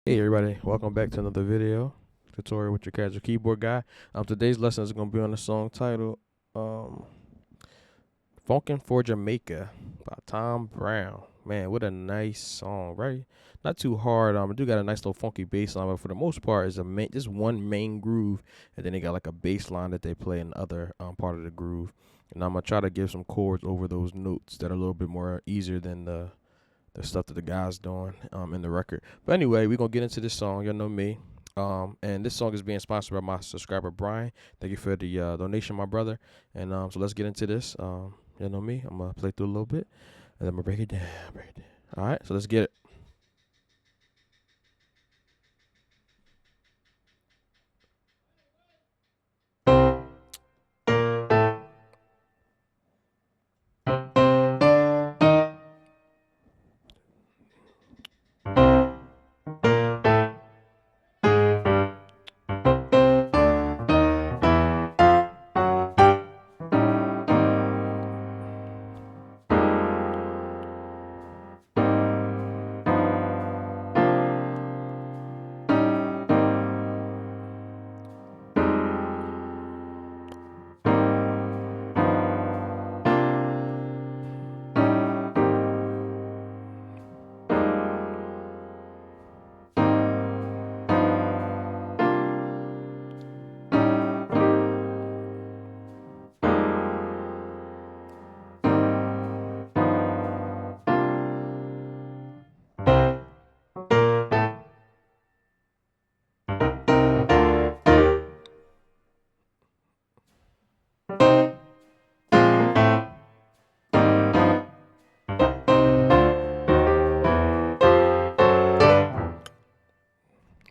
Hey everybody, welcome back to another video tutorial with your casual keyboard guy. Today's lesson is gonna be on the song titled um Funkin' for Jamaica by Tom Browne. Man, what a nice song, right? Not too hard. It do got a nice little funky bass line, but for the most part is just one main groove, and then they got like a bass line that they play in the other part of the groove. And I'm gonna try to give some chords over those notes that are a little bit more easier than the stuff that the guy's doing in the record. But anyway, we're gonna get into this song. You know me. And this song is being sponsored by my subscriber Brian. Thank you for the donation, my brother. And so let's get into this. You know me. I'm gonna play through a little bit, and then I'm gonna break it down. Break it down. All right. So let's get it.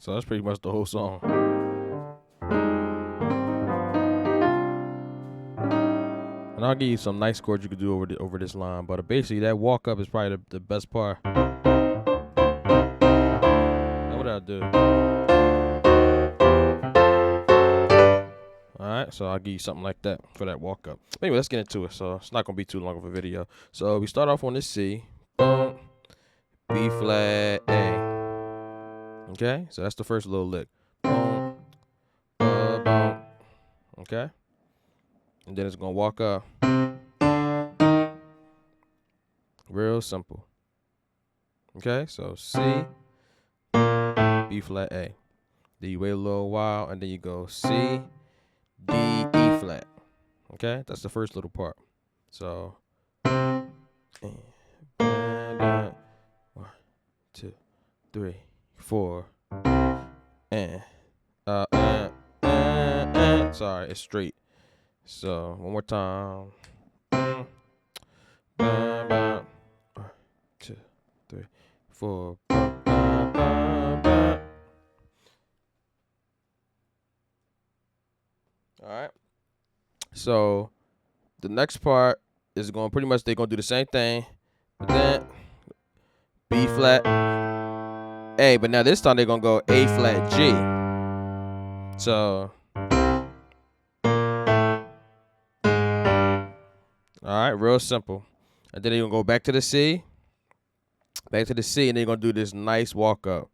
So that's pretty much the whole song. And I'll give you some nice chords you could do over this line. But basically, that walk up is probably the best part. Now what did I do? All right, so I'll give you something like that for that walk up. Anyway, let's get into it. So it's not gonna be too long of a video. So we start off on this C, boom, B flat, A. Okay, so that's the first little lick. Boom, boom. Okay, and then it's gonna walk up. Real simple. Okay, so C, B flat, A. Then you wait a little while, and then you go C, D, E flat. Okay, that's the first little part. So, 1, 2, 3, 4, and sorry, it's straight. So one more time. 1, 2, 3, 4. All right. So the next part is going pretty much they're gonna do the same thing, but then B flat, A. But now this time they're gonna go A flat G. So all right, real simple. And then they're gonna go back to the C, and they're gonna do this nice walk up.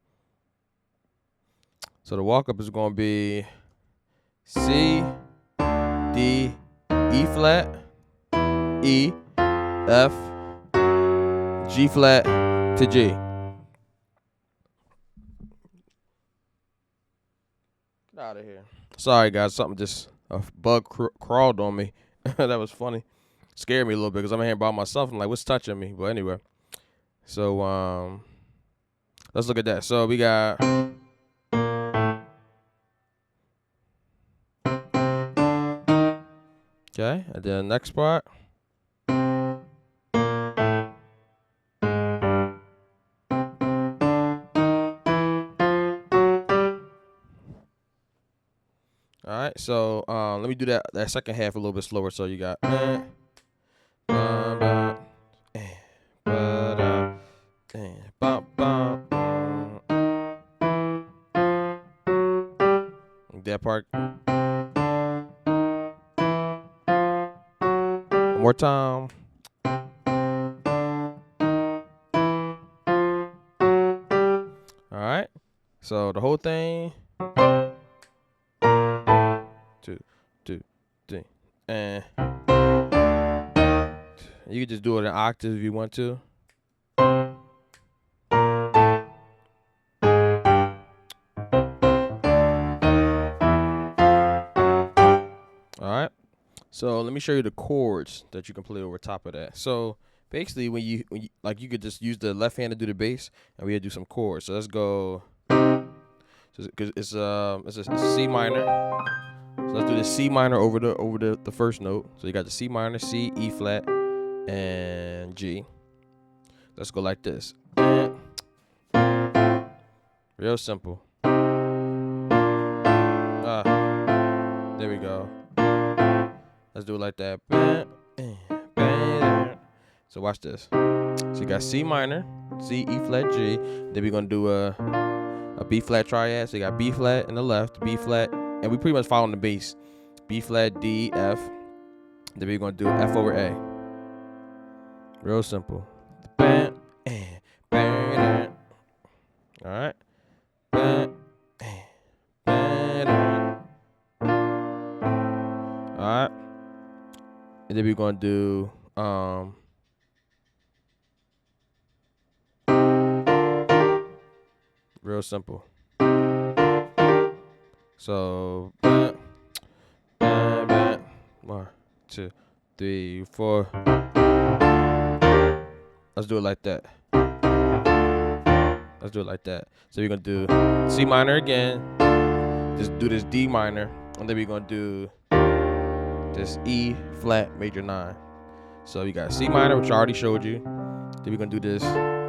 So the walk up is gonna be C, D, E flat, E, F, G flat to G. Get out of here. Sorry guys, something just a bug crawled on me. That was funny. Scared me a little bit because I'm here by myself. I'm like, what's touching me? But anyway, so let's look at that. So we got okay, and then next part. All right, so let me do that second half a little bit slower. So you got that part. One more time. All right. So the whole thing, 2, 2, 3, and you can just do it in octaves if you want to. All right. So let me show you the chords that you can play over top of that. So basically, when you like, you could just use the left hand to do the bass, and we gotta do some chords. So let's go. Cause it's a C minor. So let's do the C minor over the first note. So you got the C minor, C, E flat, and G. Let's go like this. Real simple. There we go. Let's do it like that. So watch this. So you got C minor, C, E flat, G. Then we're gonna do a B flat triad. So you got B flat in the left, B flat, and we pretty much following the bass. B flat, D, F. Then we're gonna do F over A. Real simple. All right. Alright. And then we're gonna do real simple. So 1, 2, 3, 4. Let's do it like that. Let's do it like that. So we're gonna do C minor again. Just do this D minor, and then we're gonna do this E flat major 9. So you got C minor, which I already showed you. Then we're gonna do this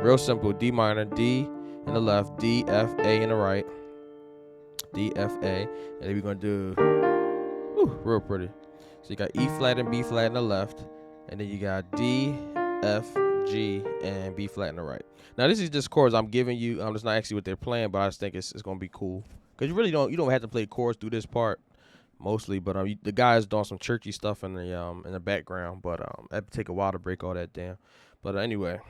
real simple D minor, D in the left, D, F, A in the right, D, F, A, and then we're gonna do real pretty. So you got E flat and B flat in the left, and then you got D, F, G, and B flat in the right. Now this is just chords I'm giving you. It's not actually what they're playing, but I just think it's gonna be cool because you don't have to play chords through this part mostly, but the guy's doing some churchy stuff in the background, but that'd take a while to break all that down. But anyway.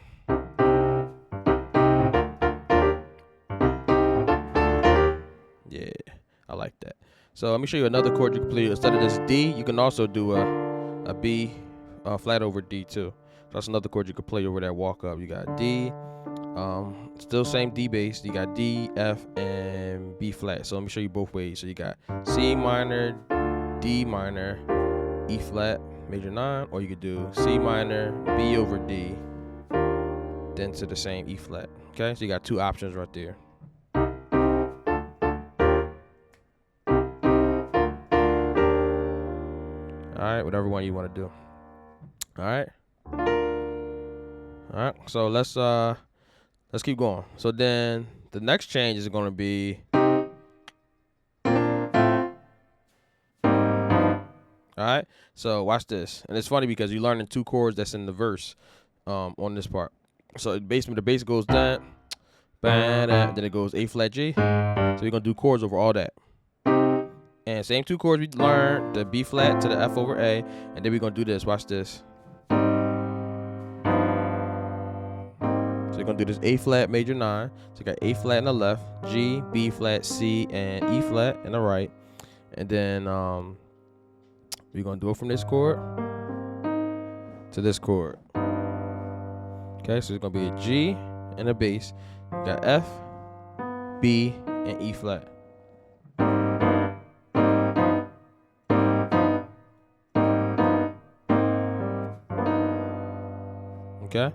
Yeah, I like that. So let me show you another chord you can play. Instead of this D, you can also do a B flat over D too. So that's another chord you can play over that walk up. You got D, still same D bass. You got D, F, and B flat. So let me show you both ways. So you got C minor, D minor, E flat, major 9, or you could do C minor, B over D, then to the same E flat. Okay, so you got two options right there. All right, whatever one you want to do. All right. All right. So let's keep going. So then the next change is going to be. All right. So watch this, and it's funny because you're learning two chords that's in the verse, on this part. So the bass goes down, then it goes A flat G. So we're gonna do chords over all that. And same two chords we learned, the B flat to the F over A, and then we're gonna do this. Watch this. So you're gonna do this A flat major 9. So you got A flat in the left, G, B flat, C, and E flat in the right. And then we're gonna do it from this chord to this chord. Okay, so it's gonna be a G and a bass. You got F, B, and E flat. Okay.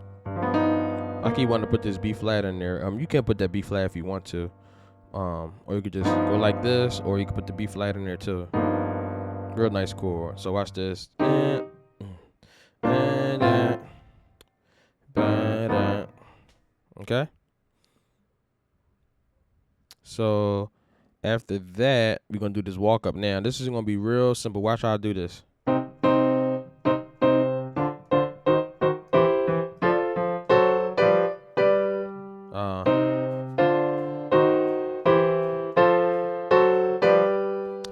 I keep wanting to put this B flat in there. You can put that B flat if you want to. Or you could just go like this, or you could put the B flat in there too. Real nice chord. So watch this. Okay. So after that, we're gonna do this walk up. Now this is gonna be real simple. Watch how I do this.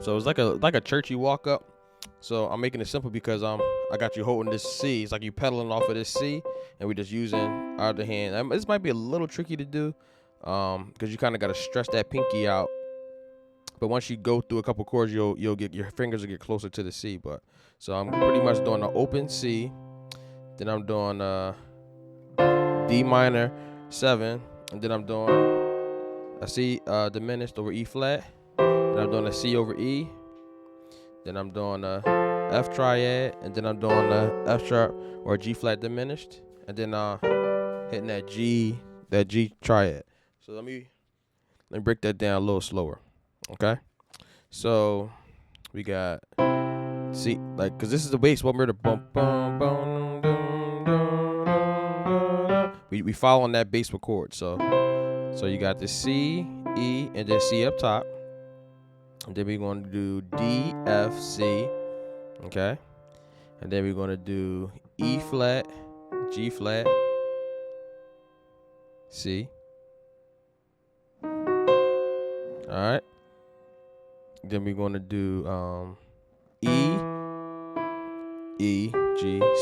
So it's like a churchy walk up. So I'm making it simple because I got you holding this C. It's like you pedaling off of this C, and we're just using our other hand. This might be a little tricky to do, because you kind of gotta stretch that pinky out. But once you go through a couple chords, you'll get your fingers will get closer to the C. But so I'm pretty much doing an open C, then I'm doing D minor 7, and then I'm doing a C diminished over E flat, then I'm doing a C over E, then I'm doing a F triad, and then I'm doing a F sharp or G flat diminished, and then hitting that G triad. So let me break that down a little slower. Okay, so we got C, like, cause this is the bass. What we're the bum bum bum dum dum dum. We following that bass with chords. So you got the C, E, and then C up top, and then we're going to do D, F, C, okay, and then we're going to do E flat, G flat, C. All right. Then we're going to do E, G,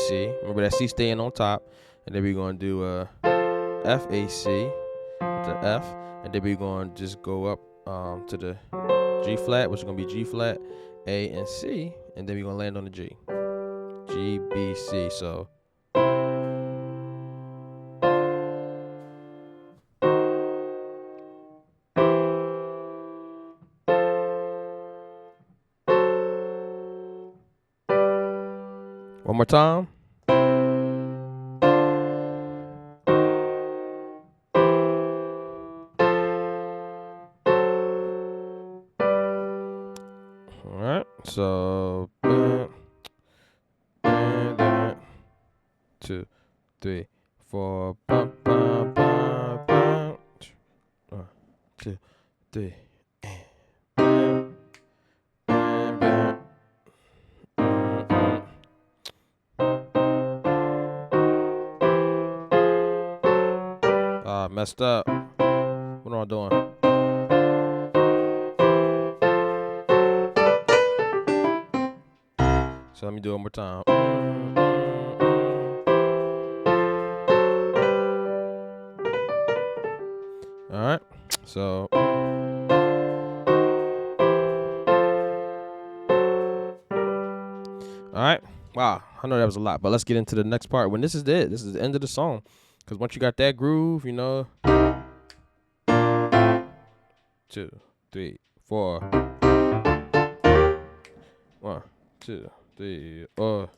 C. Remember that C staying on top. And then we're going to do F, A, C, the F. And then we're going to just go up to the G flat, which is going to be G flat, A, and C. And then we're going to land on the G. G, B, C. So one more time. All right. So 2, 3, 4. 2, 3. Messed up. What am I doing? So let me do it one more time. All right. So all right. Wow. I know that was a lot, but let's get into the next part. When this is it, this is the end of the song. Because once you got that groove, you know. 2, 3, 4. 1, 2, 3, 4.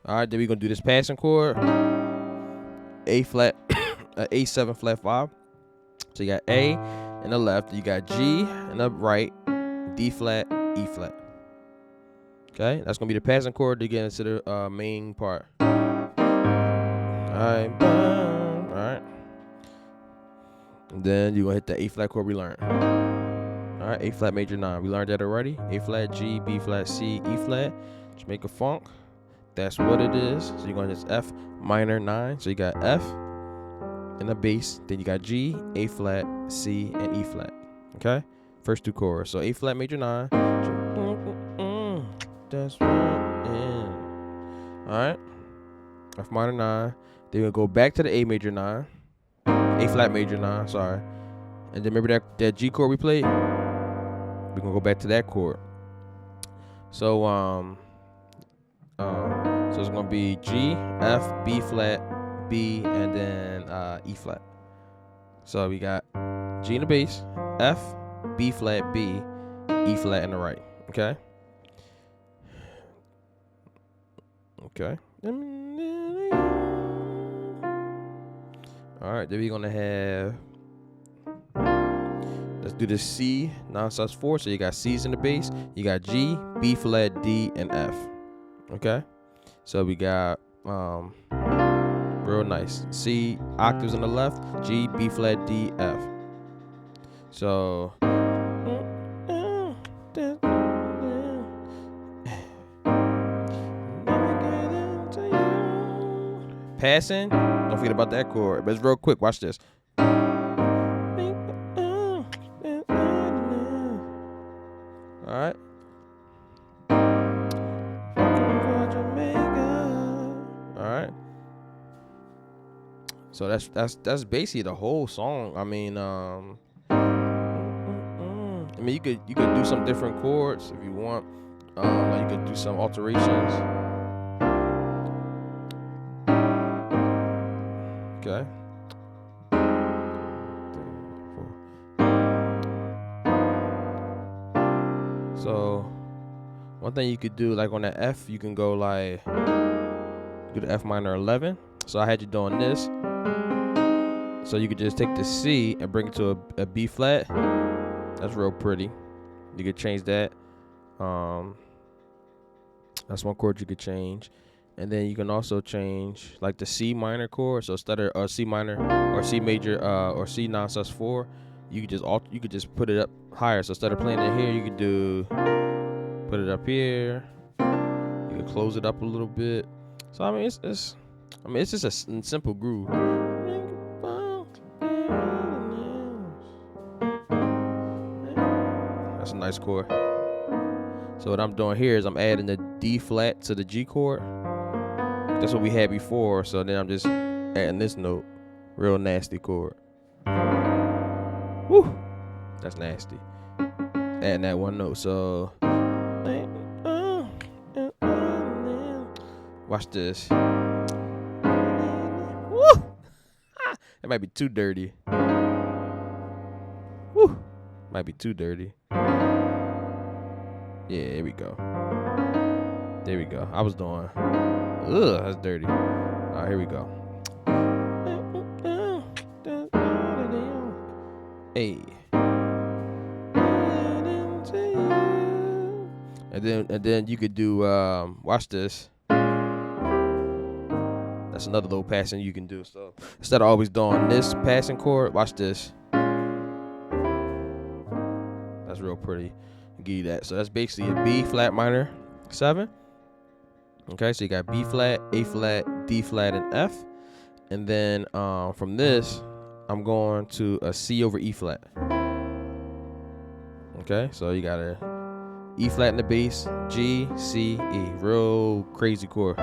All right, then we're gonna do this passing chord. A flat, A7 flat 5. So you got A in the left, you got G in the right, D flat, E flat. Okay, that's gonna be the passing chord to get into the main part. Alright, and then you're gonna hit the A flat chord we learned. Alright, A flat major 9. We learned that already. A flat, G, B flat, C, E flat. Jamaica funk. That's what it is. So you're gonna just F minor 9. So you got F in the bass, then you got G, A flat, C, and E flat. Okay? First 2 chords. So A flat major 9. That's what it is. Alright. F minor 9. Then we're gonna go back to the A major 9. A flat major 9, sorry. And then remember that G chord we played? We're gonna go back to that chord. So so it's gonna be G, F, B flat, B, and then E flat. So we got G in the bass, F, B flat, B, E flat in the right. Okay. Okay. All right. Then we're gonna have. Let's do the C 9/4. So you got C's in the bass. You got G, B flat, D, and F. Okay. So we got real nice. C octaves on the left. G, B flat, D, F. So passing. Don't forget about that chord. But it's real quick. Watch this. All right. So that's basically the whole song. I mean, you could do some different chords if you want. Like you could do some alterations. Okay. So one thing you could do, like on the F, you can go like do the F minor 11. So I had you doing this. So you could just take the C and bring it to a B flat. That's real pretty. You could change that. That's one chord you could change. And then you can also change like the C minor chord. So instead of C minor or C major or C non-sus4, you could just put it up higher. So instead of playing it here, you could put it up here. You can close it up a little bit. So I mean it's just a simple groove. That's a nice chord. So what I'm doing here is I'm adding the D flat to the G chord. That's what we had before. So then I'm just adding this note. Real nasty chord. Woo! That's nasty. Adding that one note. So watch this. Woo! That might be too dirty. Woo! Might be too dirty. Yeah, here we go. There we go. I was doing. Ugh, that's dirty. Alright, here we go. Hey. And then you could do watch this. That's another little passing you can do. So instead of always doing this passing chord, watch this. That's real pretty. I'll give you that. So that's basically a B flat minor 7. Okay, so you got B flat, A flat, D flat, and F. And then from this, I'm going to a C over E flat. Okay, so you got a E flat in the bass, G, C, E. Real crazy chord.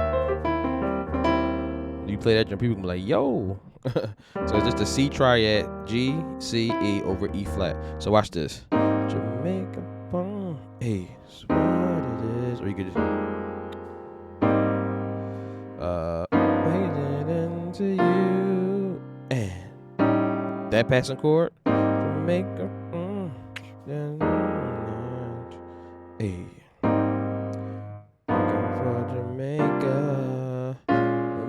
You play that, and people can be like, yo. So it's just a C triad, G, C, E over E flat. So watch this. Jamaica, boom. Hey, that's what it is. Or you could just make it into you. And that passing chord. Jamaica, hey. Looking for Jamaica.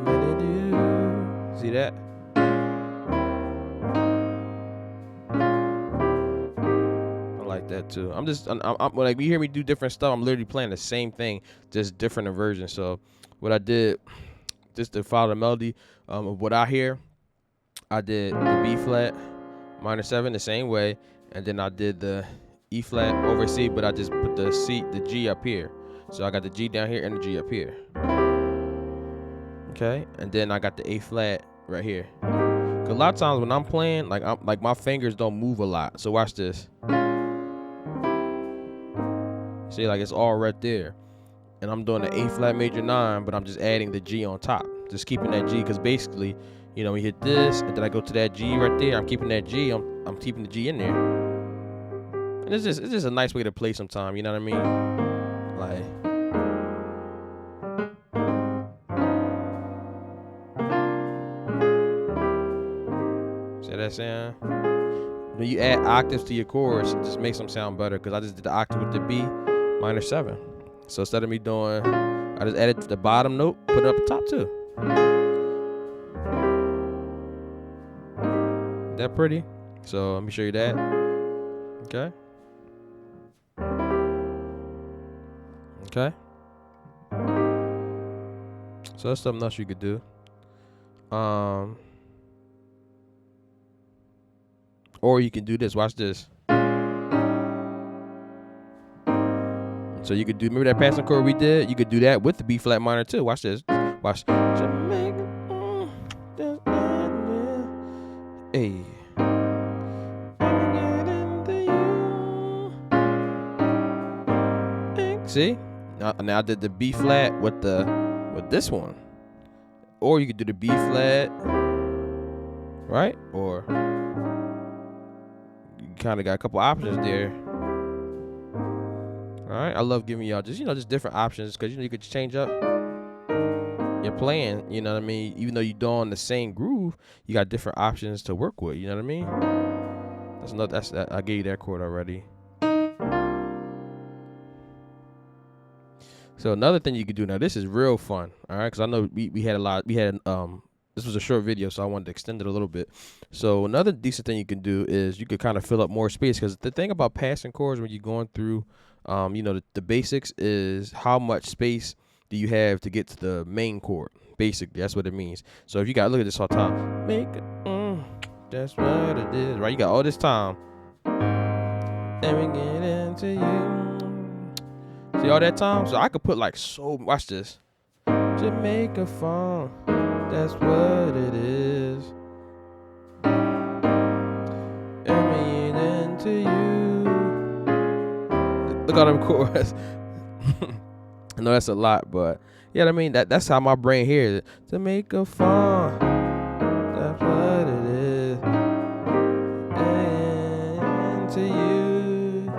What do? See that? I like that too. I'm like, you hear me do different stuff, I'm literally playing the same thing, just different versions. So what I did, just to follow the melody of what I hear, I did the B flat minor 7 the same way, and then I did the E flat over C, but I just put the G up here. So I got the G down here and the G up here. Okay, and then I got the A flat right here. Cause a lot of times when I'm playing, like my fingers don't move a lot. So watch this. See, like it's all right there, and I'm doing the A flat major 9, but I'm just adding the G on top, just keeping that G. Because basically, you know, we hit this, and then I go to that G right there. I'm keeping that G. I'm keeping the G in there. And it's just a nice way to play sometime, you know what I mean? Like, see that sound? When you add octaves to your chords, it just makes them sound better. Cause I just did the octave with the B minor 7. So instead of me doing, I just added the bottom note, put it up the top too. That pretty? So let me show you that. Okay. Okay. So that's something else you could do. Or you can do this. Watch this. So you could do, remember that passing chord we did? You could do that with the B flat minor too. Watch this. Watch. Jamaica. Hey. See? Now I did the B flat with this one. Or you could do the B flat right? Or you kind of got a couple options there. All right, I love giving y'all just just different options because you could change up your playing. You know what I mean? Even though you're doing the same groove, you got different options to work with. You know what I mean? That's another. I gave you that chord already. So another thing you could do now. This is real fun. All right, because I know we had a lot. We had This was a short video, so I wanted to extend it a little bit. So another decent thing you can do is you could kind of fill up more space because the thing about passing chords when you're going through, the basics is how much space do you have to get to the main chord. Basically, that's what it means. So if you got look at this all time, that's what it is, right? You got all this time, and we get into you. See all that time? So I could put watch this. Jamaica funk, that's what it is. And into you. Look at them chords. I know that's a lot, but yeah, I mean that's how my brain hears it. Jamaica funk, that's what it is. And into you.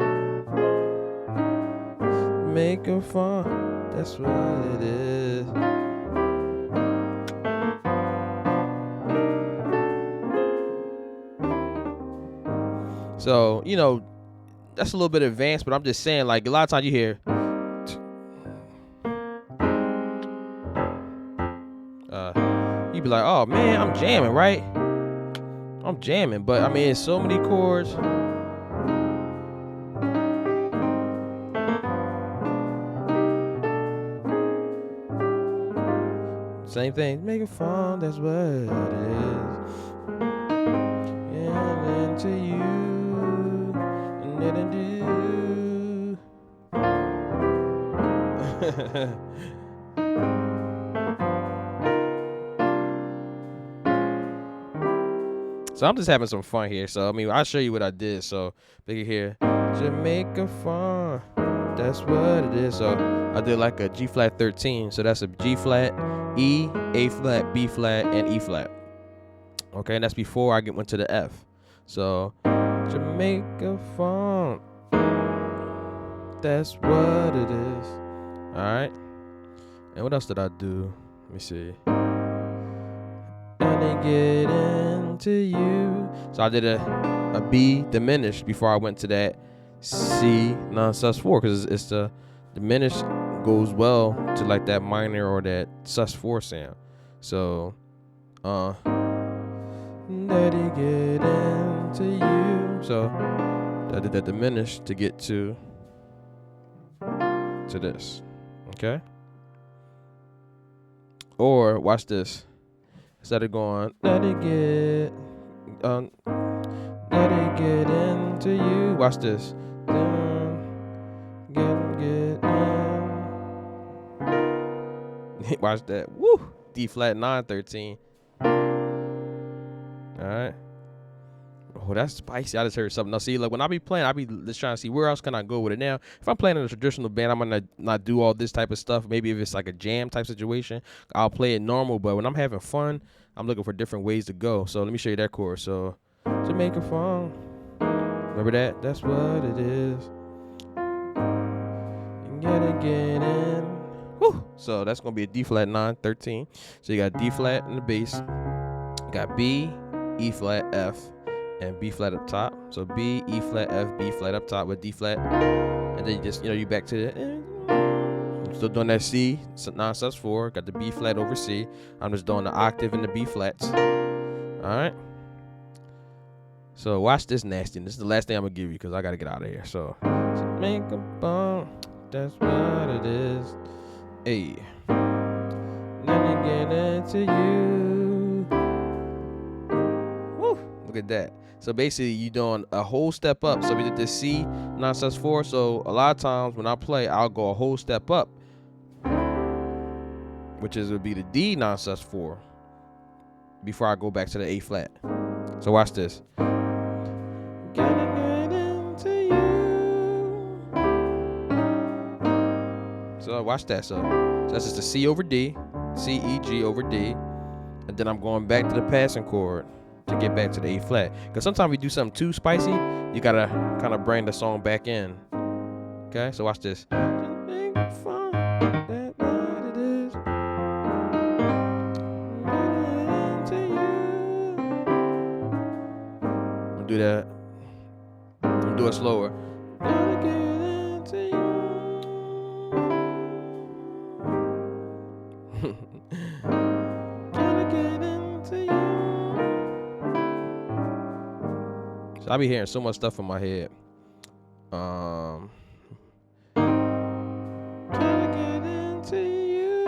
Jamaica funk, that's what it is. So, that's a little bit advanced, but I'm just saying, like, a lot of times you hear, you be like, oh man, I'm jamming, right? I'm jamming, but I mean, it's so many chords. Same thing, make it fun, that's what it is. And into you, and then do. So I'm just having some fun here. So I mean, I'll show you what I did. So bigger here, Jamaica fun, that's what it is. So I did like a G flat 13. So that's a G flat, E, A flat, B flat, and E flat. Okay, and that's before I went to the F. So Jamaica fun, that's what it is. All right. And what else did I do? Let me see. And get into you. So I did a B diminished before I went to that C non-sus4 because it's the diminished goes well to like that minor or that sus4 sound. So let it get into you. So I did that diminished to get to this. Okay. Or watch this. Instead of going, let it get into you. Watch this. Get in. Watch that. Woo! D flat 913. Alright. Oh, that's spicy. I just heard something. Now, see, like when I be playing, I be just trying to see where else can I go with it. Now, if I'm playing in a traditional band, I'm gonna not do all this type of stuff. Maybe if it's like a jam type situation, I'll play it normal. But when I'm having fun, I'm looking for different ways to go. So let me show you that chord. So Jamaica fun. Remember that? That's what it is. You gotta get in. Woo! So that's gonna be a D flat 913. So you got D flat in the bass. You got B, E flat, F, and B flat up top. So B, E flat, F, B flat up top with D flat, and then you just you back to the. I'm still doing that C non-sus4. Got the B flat over C. I'm just doing the octave and the B flats. All right. So watch this nastiness. This is the last thing I'm gonna give you because I gotta get out of here. So make a bump. That's what it is. Hey. Let me get into you. Woo! Look at that. So basically, you doing a whole step up. So we did this C non-sus4. So a lot of times when I play, I'll go a whole step up, which would be the D non-sus4 before I go back to the A flat. So watch this. Getting it into you. So watch that. So that's just the C over D, C, E, G over D, and then I'm going back to the passing chord. to get back to the A flat. Because sometimes we do something too spicy, you gotta kind of bring the song back in. Okay, so watch this. Do that. Do it slower. So I be hearing so much stuff in my head. Trying to get into you.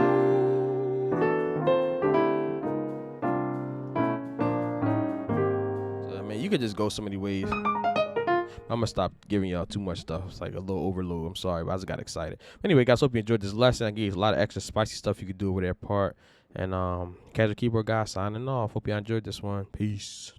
So, I mean, you could just go so many ways. I'm gonna stop giving y'all too much stuff. It's like a little overload. I'm sorry, but I just got excited. But anyway, guys, hope you enjoyed this lesson. I gave you a lot of extra spicy stuff you could do over that part. And Casual Keyboard Guy signing off. Hope y'all enjoyed this one. Peace.